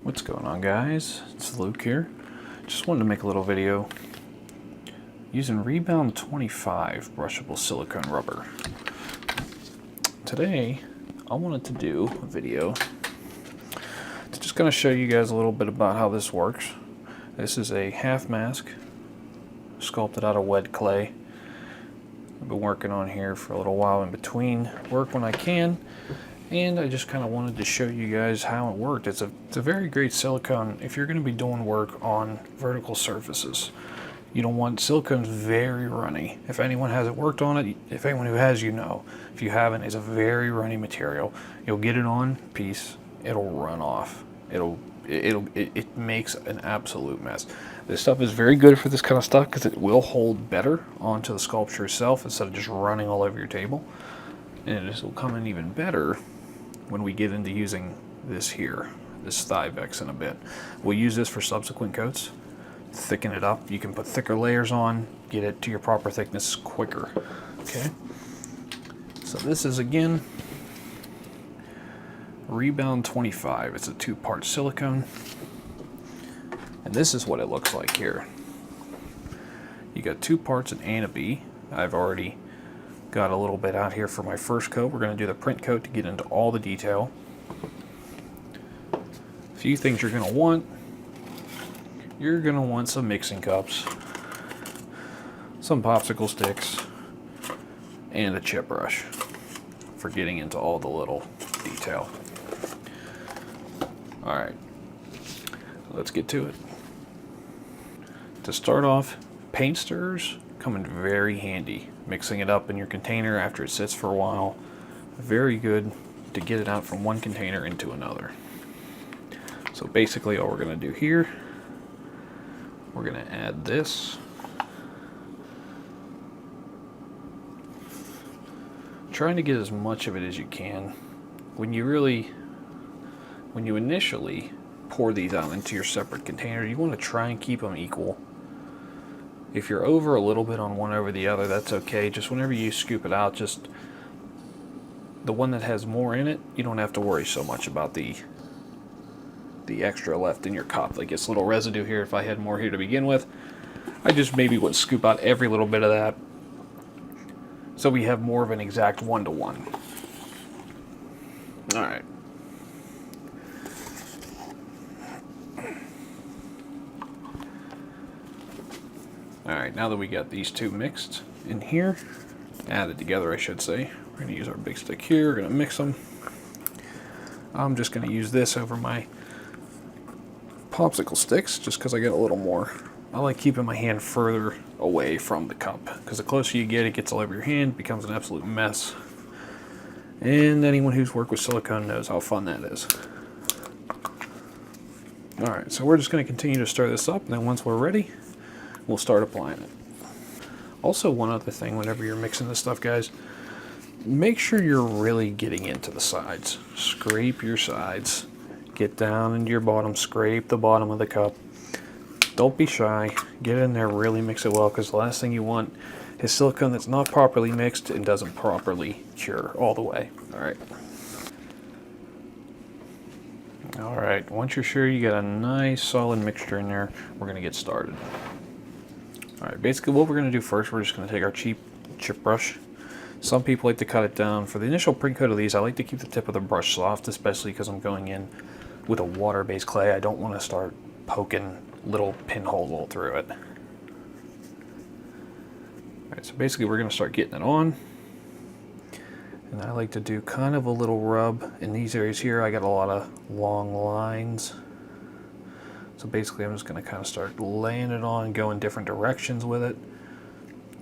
What's going on, guys? It's Luke here. Just wanted to make a little video using Rebound 25 brushable silicone rubber. Today I wanted to do a video to just kind of show you guys a little bit about how this works. This is a half mask sculpted out of wet clay. I've been working on here for a little while in between work when I can, and I just kind of wanted to show you guys how it worked. It's a very great silicone if you're going to be doing work on vertical surfaces. You don't want silicone's very runny. If anyone hasn't worked on it, if anyone who has, you know. If you haven't, it's a very runny material. You'll get it on piece, it'll run off. It makes an absolute mess. This stuff is very good for this kind of stuff because it will hold better onto the sculpture itself instead of just running all over your table. And this will come in even better when we get into using this here, this Thivex in a bit. We'll use this for subsequent coats, thicken it up. You can put thicker layers on, get it to your proper thickness quicker. Okay, so this is again Rebound 25. It's a 2-part silicone, and this is what it looks like here. You got 2 parts an A and a B. I've already got a little bit out here for my first coat. We're going to do the print coat to get into all the detail. A few things you're going to want. You're going to want some mixing cups, some popsicle sticks, and a chip brush for getting into all the little detail. Alright, let's get to it. To start off, paint stirrers come in very handy. Mixing it up in your container after it sits for a while, very good to get it out from one container into another. So basically all we're going to do here, we're going to add this. Trying to get as much of it as you can. When you initially pour these out into your separate container, you want to try and keep them equal. If you're over a little bit on one over the other, that's okay. Just whenever you scoop it out, just the one that has more in it, you don't have to worry so much about the extra left in your cup. Like it's a little residue here. If I had more here to begin with, I just maybe would scoop out every little bit of that so we have more of an exact 1-to-1. All right. Alright, now that we got these two mixed in here, added together I should say, we're going to use our big stick here, we're going to mix them. I'm just going to use this over my popsicle sticks just because I get a little more. I like keeping my hand further away from the cup because the closer you get, it gets all over your hand, becomes an absolute mess. And anyone who's worked with silicone knows how fun that is. Alright, so we're just going to continue to stir this up, and then once we're ready, we'll start applying it. Also, one other thing, whenever you're mixing this stuff, guys, make sure you're really getting into the sides. Scrape your sides. Get down into your bottom. Scrape the bottom of the cup. Don't be shy. Get in there, really mix it well, because the last thing you want is silicone that's not properly mixed and doesn't properly cure all the way. Alright, once you're sure you got a nice solid mixture in there, we're going to get started. Alright, basically what we're going to do first, we're just going to take our cheap chip brush. Some people like to cut it down. For the initial print coat of these, I like to keep the tip of the brush soft, especially because I'm going in with a water-based clay. I don't want to start poking little pinholes all through it. Alright, so basically we're going to start getting it on. And I like to do kind of a little rub in these areas here. I got a lot of long lines. So basically I'm just going to kind of start laying it on and go in different directions with it.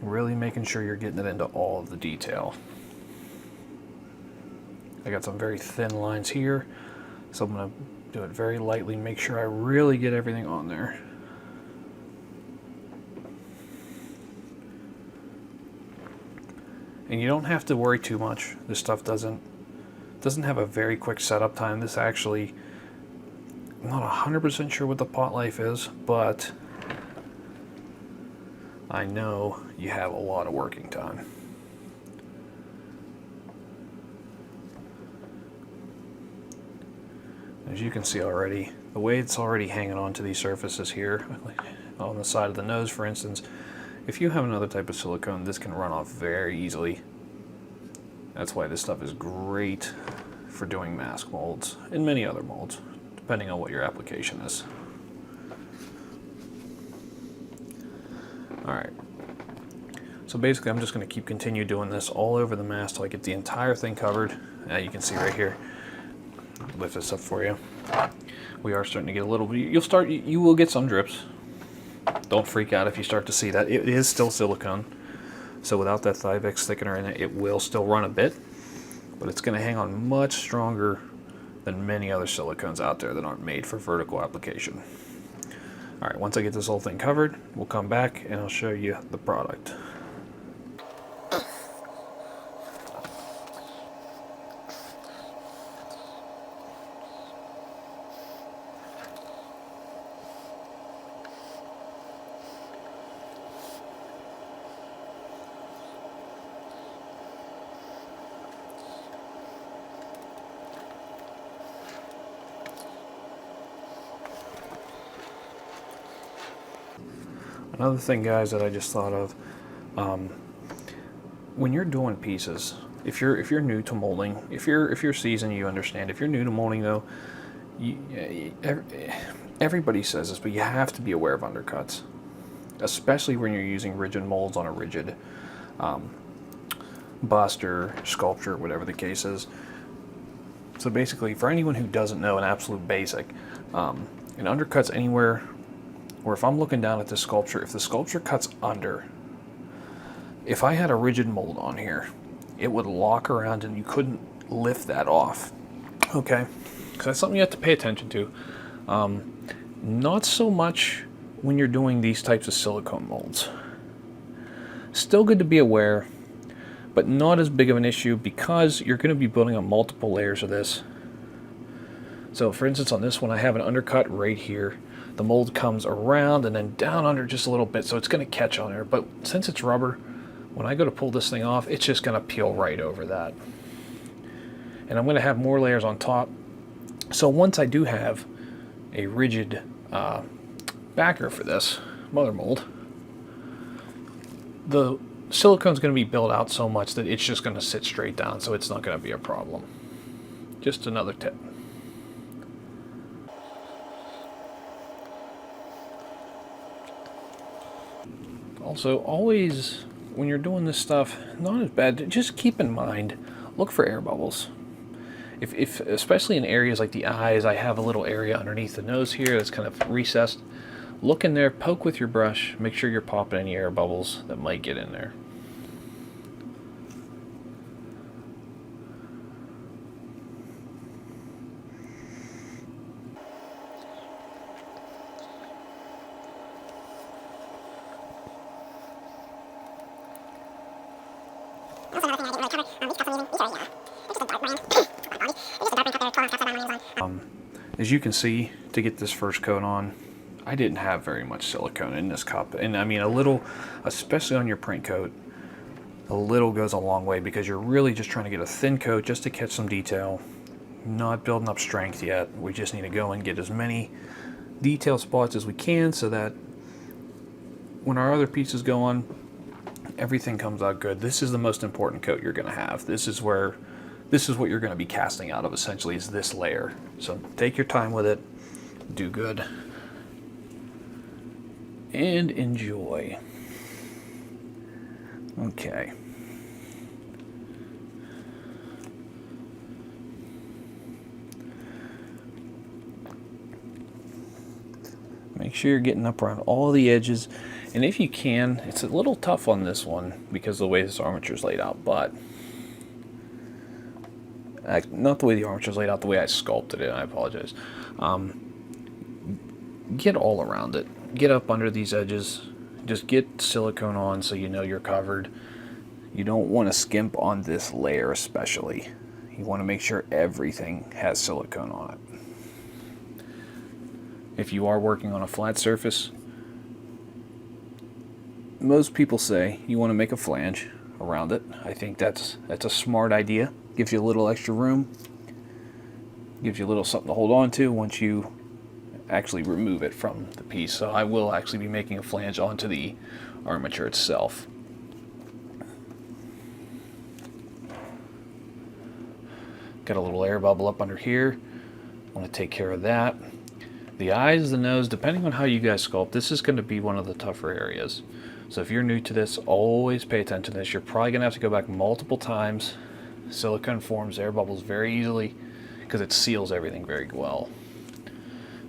Really making sure you're getting it into all of the detail. I got some very thin lines here, so I'm going to do it very lightly, make sure I really get everything on there. And you don't have to worry too much. This stuff doesn't have a very quick setup time. This actually, I'm not 100% sure what the pot life is, but I know you have a lot of working time. As you can see already, the way it's already hanging on to these surfaces here, on the side of the nose for instance, if you have another type of silicone, this can run off very easily. That's why this stuff is great for doing mask molds and many other molds, depending on what your application is. Alright, so basically I'm just going to continue doing this all over the mask till I get the entire thing covered. You can see right here, lift this up for you. We are starting to get a little bit, you will get some drips. Don't freak out if you start to see that. It is still silicone, so without that Thivex thickener in it, it will still run a bit, but it's going to hang on much stronger than many other silicones out there that aren't made for vertical application. Alright, once I get this whole thing covered, we'll come back and I'll show you the product. Another thing, guys, that I just thought of, when you're doing pieces, if you're new to molding, if you're seasoned, you understand. If you're new to molding, though, everybody says this, but you have to be aware of undercuts, especially when you're using rigid molds on a rigid bust or sculpture, whatever the case is. So basically, for anyone who doesn't know, an absolute basic, an undercut's anywhere. Or if I'm looking down at this sculpture, if the sculpture cuts under, if I had a rigid mold on here, it would lock around and you couldn't lift that off. Okay, so that's something you have to pay attention to. Not so much when you're doing these types of silicone molds. Still good to be aware, but not as big of an issue because you're going to be building on multiple layers of this. So for instance, on this one, I have an undercut right here. The mold comes around and then down under just a little bit, so it's going to catch on there. But since it's rubber, when I go to pull this thing off, it's just going to peel right over that. And I'm going to have more layers on top. So once I do have a rigid backer for this mother mold, the silicone's going to be built out so much that it's just going to sit straight down, so it's not going to be a problem. Just another tip. Also, always, when you're doing this stuff, not as bad, just keep in mind, look for air bubbles. If especially in areas like the eyes, I have a little area underneath the nose here that's kind of recessed. Look in there, poke with your brush, make sure you're popping any air bubbles that might get in there. As you can see, to get this first coat on, I didn't have very much silicone in this cup. And I mean, a little, especially on your print coat, a little goes a long way because you're really just trying to get a thin coat just to catch some detail. Not building up strength yet. We just need to go and get as many detail spots as we can so that when our other pieces go on, everything comes out good. This is the most important coat you're going to have. This is what you're going to be casting out of, essentially, is this layer. So take your time with it, do good, and enjoy. Okay. Make sure you're getting up around all the edges, and if you can, it's a little tough on this one because of the way this armature is laid out, but not the way the armature is laid out, the way I sculpted it, I apologize. Get all around it. Get up under these edges. Just get silicone on so you know you're covered. You don't want to skimp on this layer especially. You want to make sure everything has silicone on it. If you are working on a flat surface, most people say you want to make a flange around it. I think that's a smart idea. Gives you a little extra room. Gives you a little something to hold on to once you actually remove it from the piece. So I will actually be making a flange onto the armature itself. Got a little air bubble up under here. I want to take care of that. The eyes, the nose, depending on how you guys sculpt, this is going to be one of the tougher areas. So if you're new to this, always pay attention to this. You're probably going to have to go back multiple times. Silicone forms air bubbles very easily because it seals everything very well.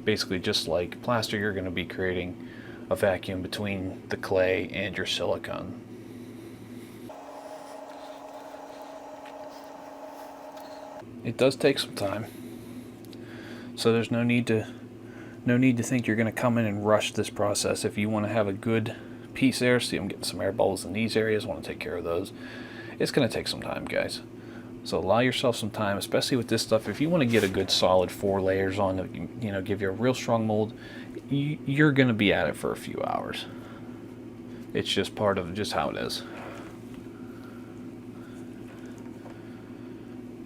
Basically, just like plaster, you're going to be creating a vacuum between the clay and your silicone. It does take some time, so there's no need to think you're going to come in and rush this process. If you want to have a good piece there, see I'm getting some air bubbles in these areas, want to take care of those. It's going to take some time, guys. So allow yourself some time, especially with this stuff. If you want to get a good solid 4 layers on, you know, give you a real strong mold, you're going to be at it for a few hours. It's just part of just how it is.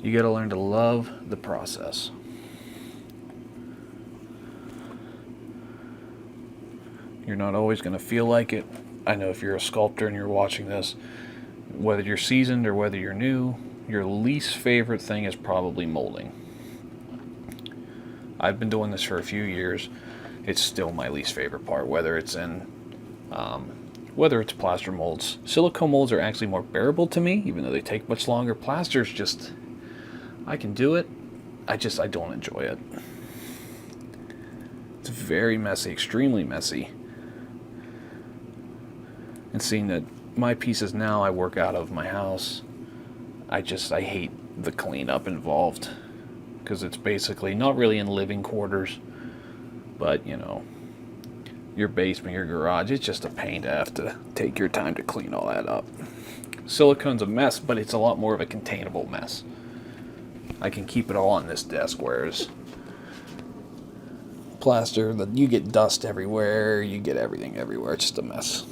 You got to learn to love the process. You're not always going to feel like it. I know if you're a sculptor and you're watching this, whether you're seasoned or whether you're new, your least favorite thing is probably molding. I've been doing this for a few years. It's still my least favorite part, whether it's plaster molds. Silicone molds are actually more bearable to me, even though they take much longer. Plaster's just, I can do it, I don't enjoy it. It's very messy, extremely messy. And seeing that my pieces now I work out of my house, I hate the cleanup involved, because it's basically not really in living quarters, but you know, your basement, your garage, it's just a pain to have to take your time to clean all that up. Silicone's a mess, but it's a lot more of a containable mess. I can keep it all on this desk, whereas plaster, you get dust everywhere, you get everything everywhere, it's just a mess.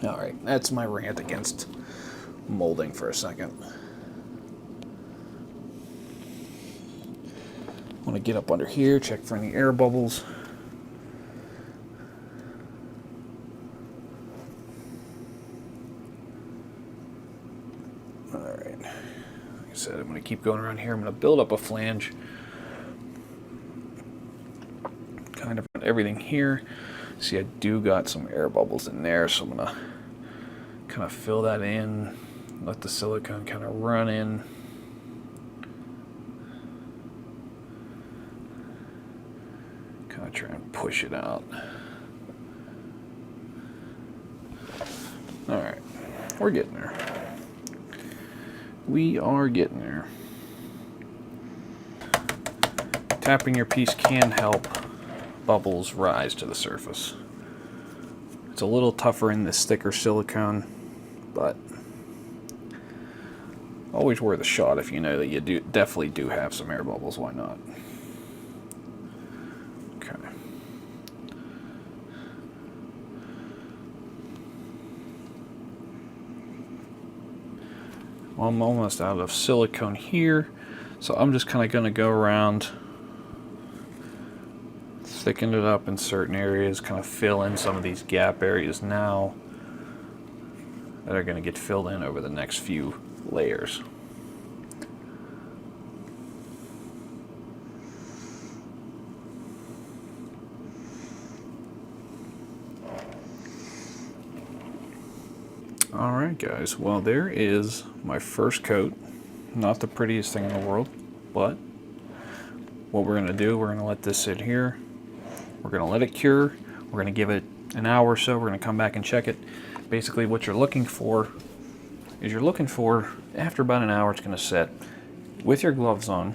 Alright, that's my rant against molding for a second. I want to get up under here, check for any air bubbles. Alright, like I said, I'm going to keep going around here. I'm going to build up a flange. Kind of everything here. See, I do got some air bubbles in there, so I'm going to kind of fill that in. Let the silicone kind of run in. Kind of try and push it out. Alright, we're getting there. We are getting there. Tapping your piece can help bubbles rise to the surface. It's a little tougher in this thicker silicone, but always worth a shot if you know that you definitely do have some air bubbles. Why not? Okay. Well, I'm almost out of silicone here, so I'm just kind of going to go around, thicken it up in certain areas, kind of fill in some of these gap areas now that are going to get filled in over the next few layers. Alright guys, well there is my first coat. Not the prettiest thing in the world, but what we're going to do, we're going to let this sit here. We're going to let it cure. We're going to give it an hour or so. We're going to come back and check it. Basically what you're looking for is after about an hour it's going to set. With your gloves on,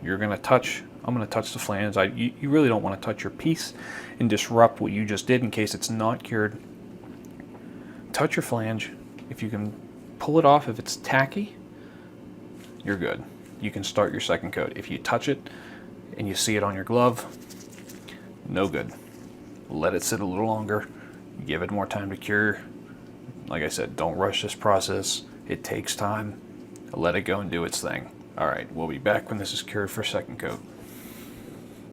you're going to touch, I'm going to touch the flange. You really don't want to touch your piece and disrupt what you just did in case it's not cured. Touch your flange. If you can pull it off, if it's tacky, you're good. You can start your second coat. If you touch it and you see it on your glove, no good. Let it sit a little longer. Give it more time to cure. Like I said, don't rush this process. It takes time. Let it go and do its thing. Alright, we'll be back when this is cured for second coat.